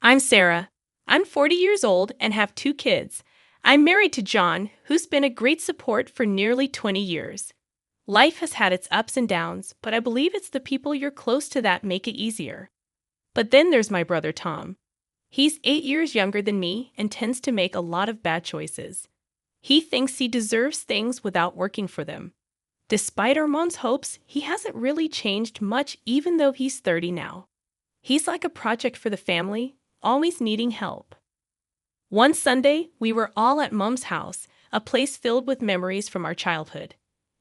I'm Sarah. I'm 40 years old and have two kids. I'm married to John, who's been a great support for nearly 20 years. Life has had its ups and downs, but I believe it's the people you're close to that make it easier. But then there's my brother Tom. He's 8 years younger than me and tends to make a lot of bad choices. He thinks he deserves things without working for them. Despite our mom's hopes, he hasn't really changed much even though he's 30 now. He's like a project for the family, always needing help. One Sunday, we were all at Mom's house, a place filled with memories from our childhood.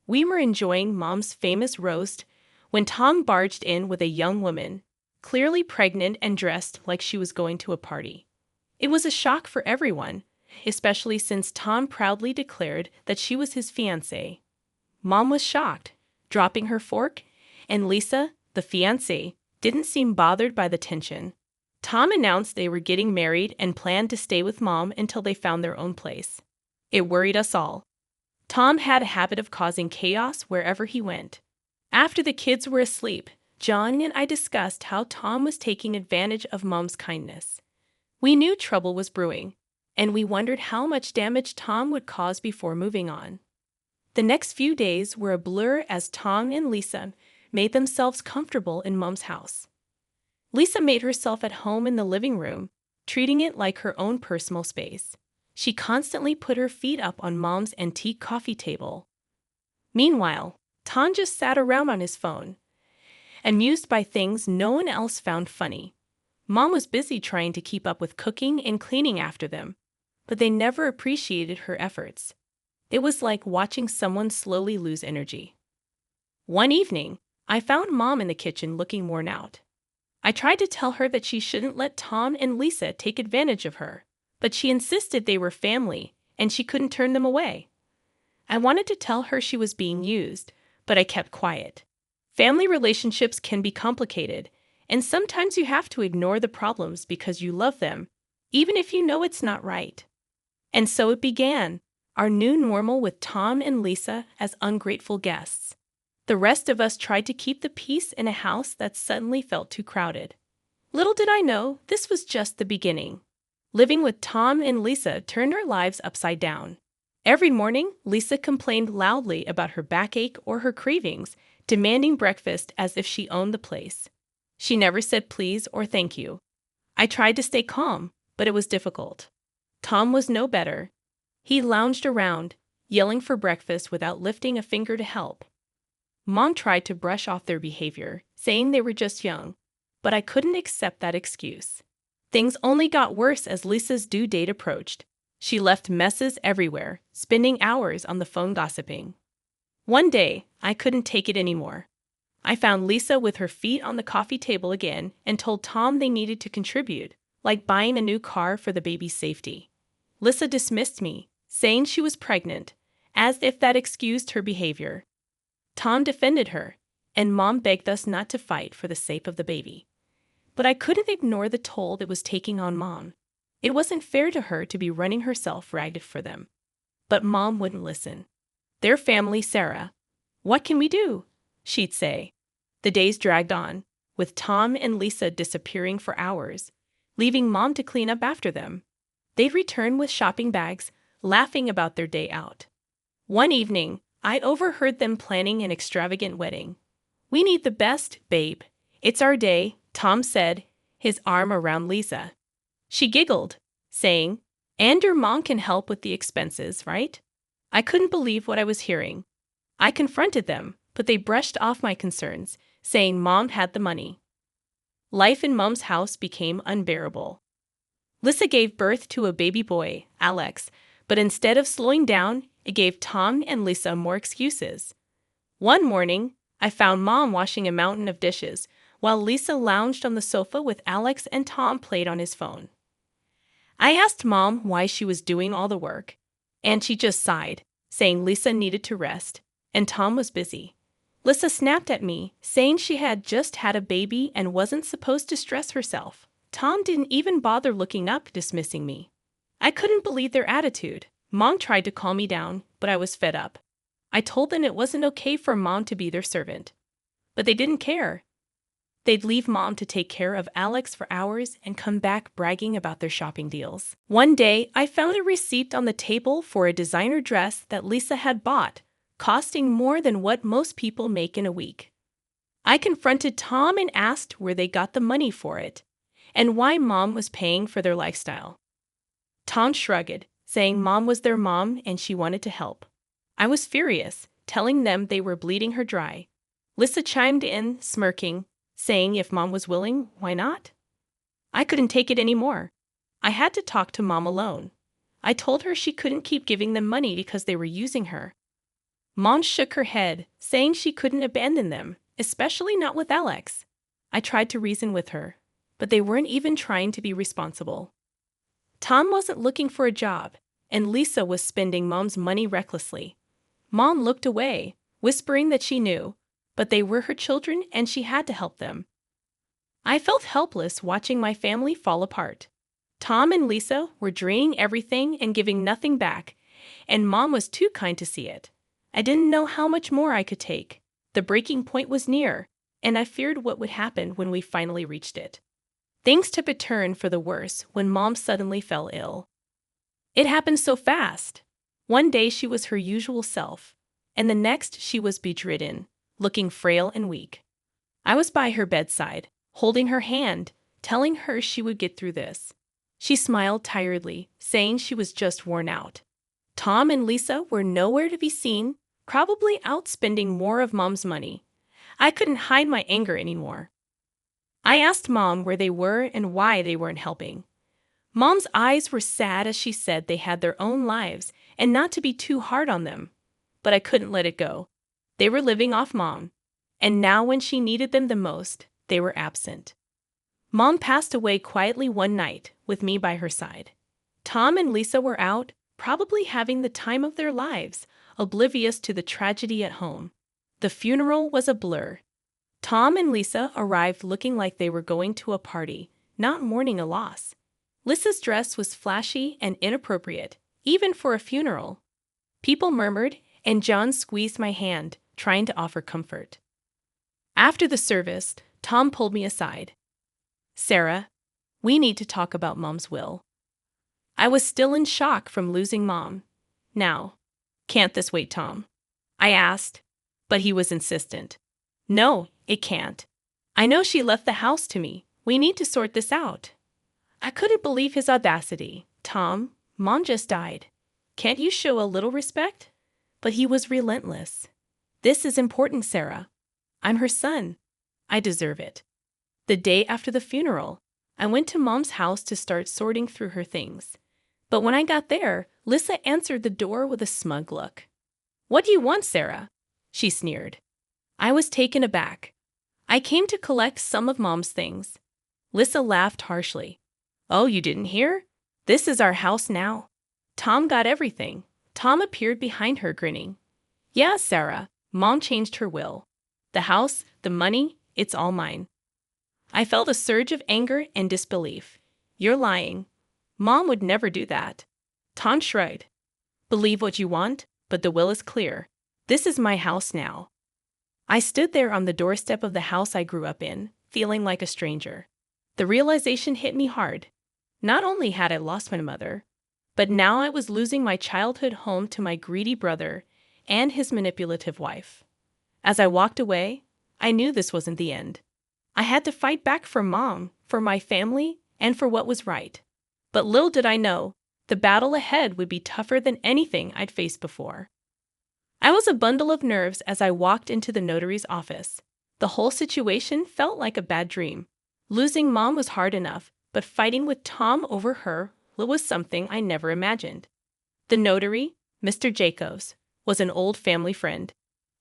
We were enjoying Mom's famous roast when Tom barged in with a young woman, clearly pregnant and dressed like she was going to a party. It was a shock for everyone, especially since Tom proudly declared that she was his fiancée. Mom was shocked, dropping her fork, and Lisa, the fiancée, didn't seem bothered by the tension. Tom announced they were getting married and planned to stay with Mom until they found their own place. It worried us all. Tom had a habit of causing chaos wherever he went. After the kids were asleep, John and I discussed how Tom was taking advantage of Mom's kindness. We knew trouble was brewing, and we wondered how much damage Tom would cause before moving on. The next few days were a blur as Tom and Lisa made themselves comfortable in Mom's house. Lisa made herself at home in the living room, treating it like her own personal space. She constantly put her feet up on Mom's antique coffee table. Meanwhile, Tom just sat around on his phone, amused by things no one else found funny. Mom was busy trying to keep up with cooking and cleaning after them, but they never appreciated her efforts. It was like watching someone slowly lose energy. One evening, I found Mom in the kitchen looking worn out. I tried to tell her that she shouldn't let Tom and Lisa take advantage of her, but she insisted they were family and she couldn't turn them away. I wanted to tell her she was being used, but I kept quiet. Family relationships can be complicated, and sometimes you have to ignore the problems because you love them, even if you know it's not right. And so it began, our new normal with Tom and Lisa as ungrateful guests. The rest of us tried to keep the peace in a house that suddenly felt too crowded. Little did I know, this was just the beginning. Living with Tom and Lisa turned our lives upside down. Every morning, Lisa complained loudly about her backache or her cravings, demanding breakfast as if she owned the place. She never said please or thank you. I tried to stay calm, but it was difficult. Tom was no better. He lounged around, yelling for breakfast without lifting a finger to help. Mom tried to brush off their behavior, saying they were just young, but I couldn't accept that excuse. Things only got worse as Lisa's due date approached. She left messes everywhere, spending hours on the phone gossiping. One day, I couldn't take it anymore. I found Lisa with her feet on the coffee table again and told Tom they needed to contribute, like buying a new car for the baby's safety. Lisa dismissed me, saying she was pregnant, as if that excused her behavior. Tom defended her, and Mom begged us not to fight for the sake of the baby. But I couldn't ignore the toll it was taking on Mom. It wasn't fair to her to be running herself ragged for them. But Mom wouldn't listen. "Their family, Sarah. What can we do?" she'd say. The days dragged on, with Tom and Lisa disappearing for hours, leaving Mom to clean up after them. They'd return with shopping bags, laughing about their day out. One evening, I overheard them planning an extravagant wedding. "We need the best, babe. It's our day," Tom said, his arm around Lisa. She giggled, saying, "And your mom can help with the expenses, right?" I couldn't believe what I was hearing. I confronted them, but they brushed off my concerns, saying Mom had the money. Life in Mom's house became unbearable. Lisa gave birth to a baby boy, Alex, but instead of slowing down, it gave Tom and Lisa more excuses. One morning, I found Mom washing a mountain of dishes, while Lisa lounged on the sofa with Alex and Tom played on his phone. I asked Mom why she was doing all the work, and she just sighed, saying Lisa needed to rest, and Tom was busy. Lisa snapped at me, saying she had just had a baby and wasn't supposed to stress herself. Tom didn't even bother looking up, dismissing me. I couldn't believe their attitude. Mom tried to calm me down, but I was fed up. I told them it wasn't okay for Mom to be their servant. But they didn't care. They'd leave Mom to take care of Alex for hours and come back bragging about their shopping deals. One day, I found a receipt on the table for a designer dress that Lisa had bought, costing more than what most people make in a week. I confronted Tom and asked where they got the money for it, and why Mom was paying for their lifestyle. Tom shrugged, saying Mom was their mom and she wanted to help. I was furious, telling them they were bleeding her dry. Lisa chimed in, smirking, saying if Mom was willing, why not? I couldn't take it anymore. I had to talk to Mom alone. I told her she couldn't keep giving them money because they were using her. Mom shook her head, saying she couldn't abandon them, especially not with Alex. I tried to reason with her, but they weren't even trying to be responsible. Tom wasn't looking for a job, and Lisa was spending Mom's money recklessly. Mom looked away, whispering that she knew, but they were her children and she had to help them. I felt helpless watching my family fall apart. Tom and Lisa were draining everything and giving nothing back, and Mom was too kind to see it. I didn't know how much more I could take. The breaking point was near, and I feared what would happen when we finally reached it. Things took a turn for the worse when Mom suddenly fell ill. It happened so fast. One day she was her usual self, and the next she was bedridden, looking frail and weak. I was by her bedside, holding her hand, telling her she would get through this. She smiled tiredly, saying she was just worn out. Tom and Lisa were nowhere to be seen, probably out spending more of Mom's money. I couldn't hide my anger anymore. I asked Mom where they were and why they weren't helping. Mom's eyes were sad as she said they had their own lives and not to be too hard on them. But I couldn't let it go. They were living off Mom, and now when she needed them the most, they were absent. Mom passed away quietly one night, with me by her side. Tom and Lisa were out, probably having the time of their lives, oblivious to the tragedy at home. The funeral was a blur. Tom and Lisa arrived looking like they were going to a party, not mourning a loss. Lisa's dress was flashy and inappropriate, even for a funeral. People murmured, and John squeezed my hand, trying to offer comfort. After the service, Tom pulled me aside. "Sarah, we need to talk about Mom's will." I was still in shock from losing Mom. "Now, can't this wait, Tom?" I asked, but he was insistent. "No, it can't. I know she left the house to me. We need to sort this out." I couldn't believe his audacity. "Tom, Mom just died. Can't you show a little respect?" But he was relentless. "This is important, Sarah. I'm her son. I deserve it." The day after the funeral, I went to Mom's house to start sorting through her things. But when I got there, Lisa answered the door with a smug look. "What do you want, Sarah?" she sneered. I was taken aback. "I came to collect some of Mom's things." Lisa laughed harshly. "Oh, you didn't hear? This is our house now." Tom got everything. Tom appeared behind her, grinning. "Yeah, Sarah, Mom changed her will. The house, the money, it's all mine." I felt a surge of anger and disbelief. "You're lying. Mom would never do that." Tom shrugged. "Believe what you want, but the will is clear. This is my house now." I stood there on the doorstep of the house I grew up in, feeling like a stranger. The realization hit me hard. Not only had I lost my mother, but now I was losing my childhood home to my greedy brother and his manipulative wife. As I walked away, I knew this wasn't the end. I had to fight back for Mom, for my family, and for what was right. But little did I know, the battle ahead would be tougher than anything I'd faced before. I was a bundle of nerves as I walked into the notary's office. The whole situation felt like a bad dream. Losing Mom was hard enough, but fighting with Tom over her was something I never imagined. The notary, Mr. Jacobs, was an old family friend.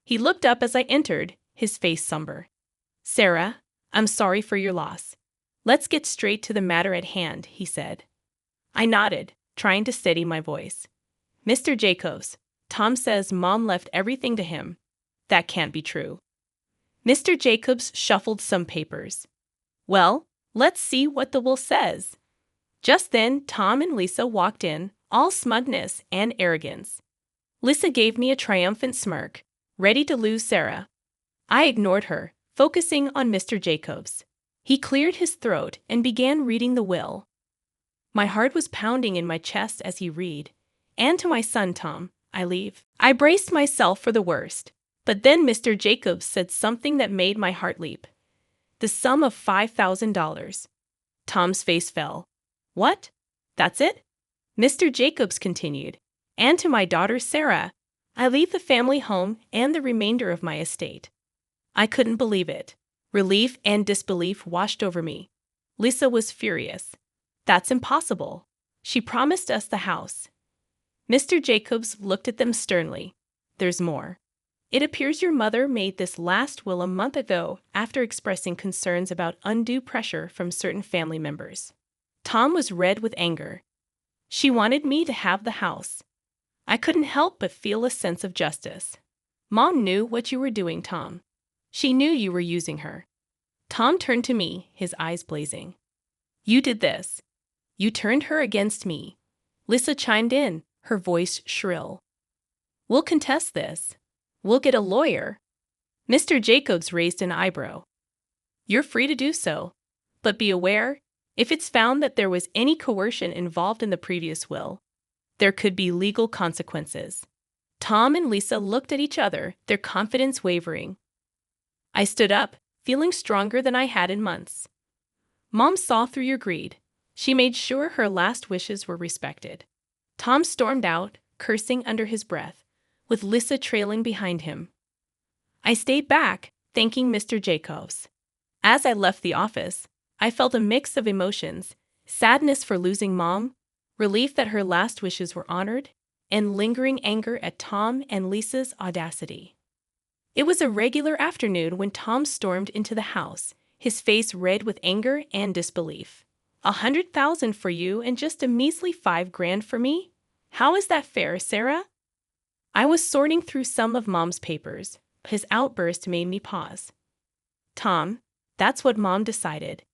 He looked up as I entered, his face somber. "Sarah, I'm sorry for your loss. Let's get straight to the matter at hand," he said. I nodded, trying to steady my voice. "Mr. Jacobs, Tom says Mom left everything to him. That can't be true." Mr. Jacobs shuffled some papers. "Well, let's see what the will says." Just then, Tom and Lisa walked in, all smugness and arrogance. Lisa gave me a triumphant smirk, ready to lose Sarah. I ignored her, focusing on Mr. Jacobs. He cleared his throat and began reading the will. My heart was pounding in my chest as he read. "And to my son, Tom, I leave." I braced myself for the worst, but then Mr. Jacobs said something that made my heart leap. The sum of $5,000. Tom's face fell. "What? That's it?" Mr. Jacobs continued. "And to my daughter Sarah, I leave the family home and the remainder of my estate." I couldn't believe it. Relief and disbelief washed over me. Lisa was furious. "That's impossible. She promised us the house." Mr. Jacobs looked at them sternly. "There's more. It appears your mother made this last will a month ago after expressing concerns about undue pressure from certain family members." Tom was red with anger. "She wanted me to have the house." I couldn't help but feel a sense of justice. "Mom knew what you were doing, Tom. She knew you were using her." Tom turned to me, his eyes blazing. "You did this. You turned her against me." Lisa chimed in, her voice shrill. "We'll contest this. We'll get a lawyer." Mr. Jacobs raised an eyebrow. "You're free to do so, but be aware, if it's found that there was any coercion involved in the previous will, there could be legal consequences." Tom and Lisa looked at each other, their confidence wavering. I stood up, feeling stronger than I had in months. "Mom saw through your greed. She made sure her last wishes were respected." Tom stormed out, cursing under his breath, with Lisa trailing behind him. I stayed back, thanking Mr. Jacobs. As I left the office, I felt a mix of emotions: sadness for losing Mom, relief that her last wishes were honored, and lingering anger at Tom and Lisa's audacity. It was a regular afternoon when Tom stormed into the house, his face red with anger and disbelief. $100,000 for you and just a measly $5,000 for me? How is that fair, Sarah?" I was sorting through some of Mom's papers. His outburst made me pause. "Tom, that's what Mom decided.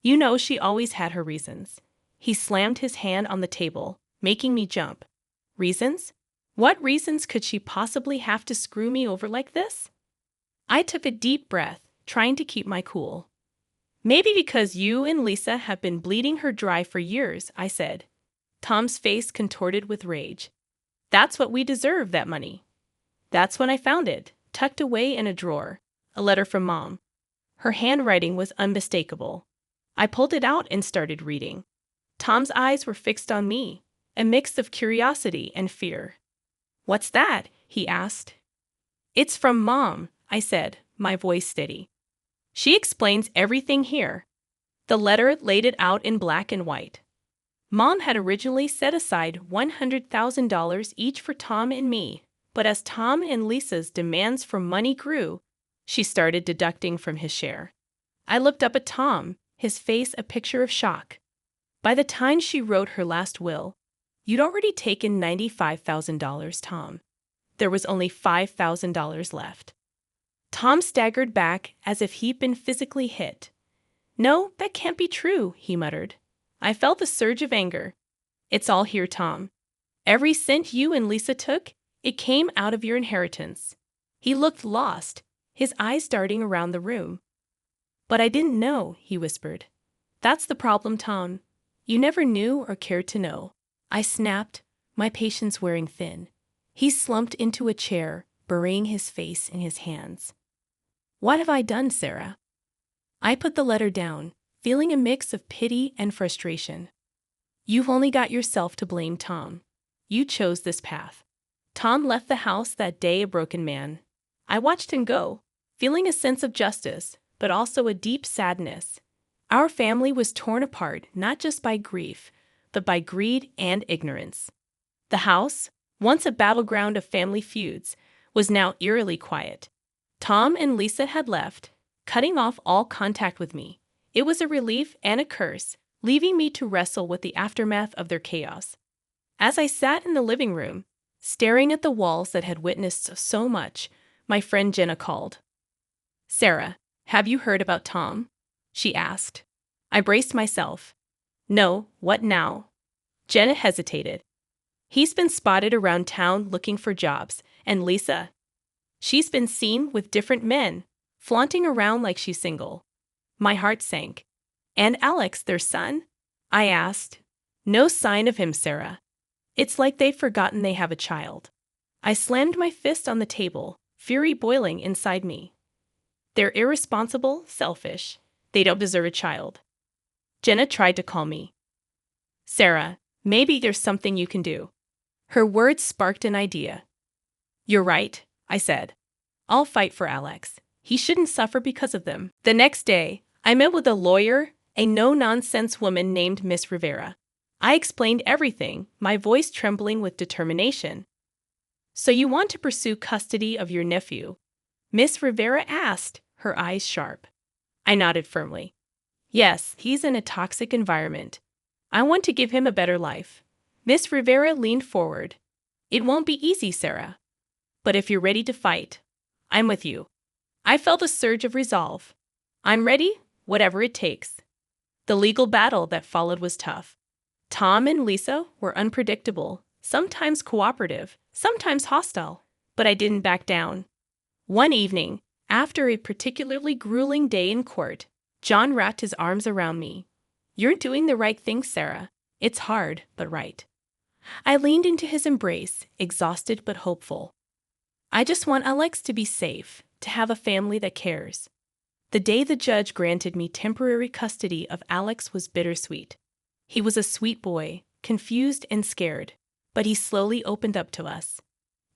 You know she always had her reasons." He slammed his hand on the table, making me jump. "Reasons? What reasons could she possibly have to screw me over like this?" I took a deep breath, trying to keep my cool. "Maybe because you and Lisa have been bleeding her dry for years," I said. Tom's face contorted with rage. "That's what we deserve, that money." That's when I found it, tucked away in a drawer, a letter from Mom. Her handwriting was unmistakable. I pulled it out and started reading. Tom's eyes were fixed on me, a mix of curiosity and fear. "What's that?" he asked. "It's from Mom," I said, my voice steady. "She explains everything here." The letter laid it out in black and white. Mom had originally set aside $100,000 each for Tom and me, but as Tom and Lisa's demands for money grew, she started deducting from his share. I looked up at Tom, his face a picture of shock. By the time she wrote her last will, you'd already taken $95,000, Tom. There was only $5,000 left. Tom staggered back as if he'd been physically hit. "No, that can't be true," he muttered. I felt a surge of anger. "It's all here, Tom. Every cent you and Lisa took, it came out of your inheritance." He looked lost, his eyes darting around the room. "But I didn't know," he whispered. "That's the problem, Tom. You never knew or cared to know." I snapped, my patience wearing thin. He slumped into a chair, burying his face in his hands. "What have I done, Sarah?" I put the letter down, feeling a mix of pity and frustration. "You've only got yourself to blame, Tom. You chose this path." Tom left the house that day a broken man. I watched him go, feeling a sense of justice, but also a deep sadness. Our family was torn apart not just by grief, but by greed and ignorance. The house, once a battleground of family feuds, was now eerily quiet. Tom and Lisa had left, cutting off all contact with me. It was a relief and a curse, leaving me to wrestle with the aftermath of their chaos. As I sat in the living room, staring at the walls that had witnessed so much, my friend Jenna called. "Sarah, have you heard about Tom?" she asked. I braced myself. "No, what now?" Jenna hesitated. "He's been spotted around town looking for jobs, and Lisa, she's been seen with different men, flaunting around like she's single. My heart sank. And Alex, their son? I asked. No sign of him, Sarah. It's like they've forgotten they have a child. I slammed my fist on the table, fury boiling inside me. They're irresponsible, selfish. They don't deserve a child. Jenna tried to calm me. Sarah, maybe there's something you can do. Her words sparked an idea. You're right, I said. I'll fight for Alex. He shouldn't suffer because of them. The next day, I met with a lawyer, a no-nonsense woman named Miss Rivera. I explained everything, my voice trembling with determination. So you want to pursue custody of your nephew? Miss Rivera asked, her eyes sharp. I nodded firmly. Yes, he's in a toxic environment. I want to give him a better life. Miss Rivera leaned forward. It won't be easy, Sarah. But if you're ready to fight, I'm with you. I felt a surge of resolve. I'm ready, whatever it takes. The legal battle that followed was tough. Tom and Lisa were unpredictable, sometimes cooperative, sometimes hostile, but I didn't back down. One evening, after a particularly grueling day in court, John wrapped his arms around me. You're doing the right thing, Sarah. It's hard, but right. I leaned into his embrace, exhausted but hopeful. I just want Alex to be safe, to have a family that cares. The day the judge granted me temporary custody of Alex was bittersweet. He was a sweet boy, confused and scared, but he slowly opened up to us.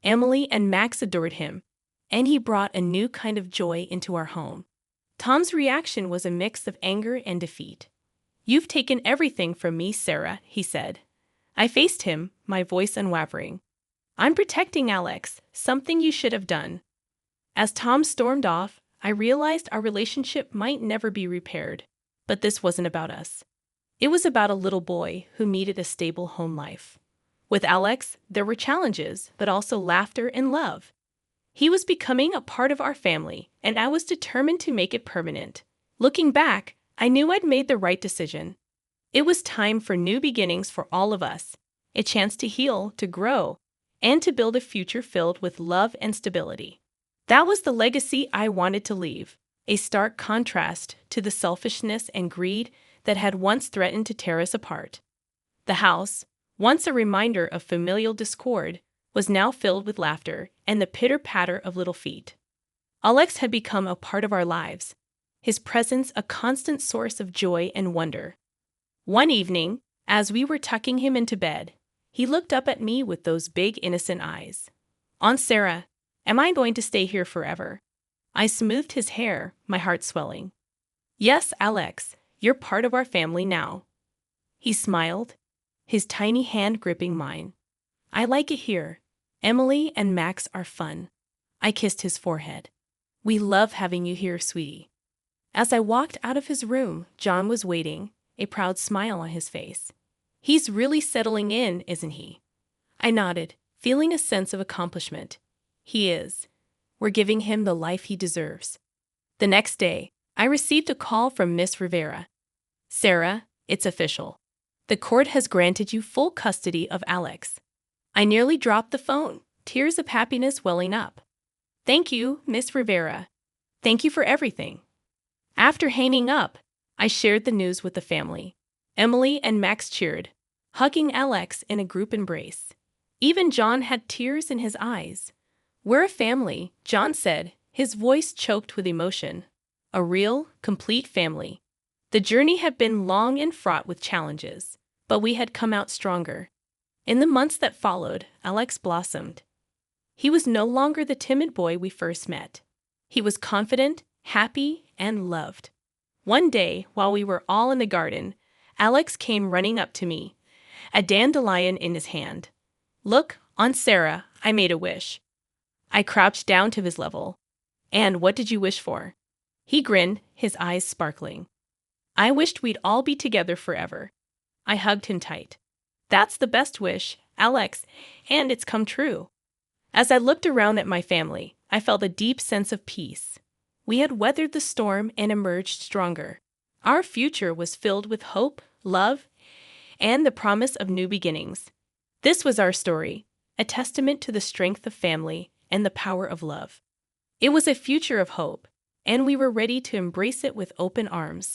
Emily and Max adored him, and he brought a new kind of joy into our home. Tom's reaction was a mix of anger and defeat. You've taken everything from me, Sarah, he said. I faced him, my voice unwavering. I'm protecting Alex, something you should have done. As Tom stormed off, I realized our relationship might never be repaired, but this wasn't about us. It was about a little boy who needed a stable home life. With Alex, there were challenges, but also laughter and love. He was becoming a part of our family, and I was determined to make it permanent. Looking back, I knew I'd made the right decision. It was time for new beginnings for all of us, a chance to heal, to grow, and to build a future filled with love and stability. That was the legacy I wanted to leave, a stark contrast to the selfishness and greed that had once threatened to tear us apart. The house, once a reminder of familial discord, was now filled with laughter and the pitter-patter of little feet. Alex had become a part of our lives, his presence a constant source of joy and wonder. One evening, as we were tucking him into bed, he looked up at me with those big innocent eyes. Aunt Sarah, am I going to stay here forever? I smoothed his hair, my heart swelling. Yes, Alex, you're part of our family now. He smiled, his tiny hand gripping mine. I like it here. Emily and Max are fun. I kissed his forehead. We love having you here, sweetie. As I walked out of his room, John was waiting, a proud smile on his face. He's really settling in, isn't he? I nodded, feeling a sense of accomplishment. He is. We're giving him the life he deserves. The next day, I received a call from Miss Rivera. Sarah, it's official. The court has granted you full custody of Alex. I nearly dropped the phone, tears of happiness welling up. Thank you, Miss Rivera. Thank you for everything. After hanging up, I shared the news with the family. Emily and Max cheered, hugging Alex in a group embrace. Even John had tears in his eyes. We're a family, John said, his voice choked with emotion. A real, complete family. The journey had been long and fraught with challenges, but we had come out stronger. In the months that followed, Alex blossomed. He was no longer the timid boy we first met. He was confident, happy, and loved. One day, while we were all in the garden, Alex came running up to me, a dandelion in his hand. Look, Aunt Sarah, I made a wish. I crouched down to his level. And what did you wish for? He grinned, his eyes sparkling. I wished we'd all be together forever. I hugged him tight. That's the best wish, Alex, and it's come true. As I looked around at my family, I felt a deep sense of peace. We had weathered the storm and emerged stronger. Our future was filled with hope, love, and the promise of new beginnings. This was our story, a testament to the strength of family and the power of love. It was a future of hope, and we were ready to embrace it with open arms.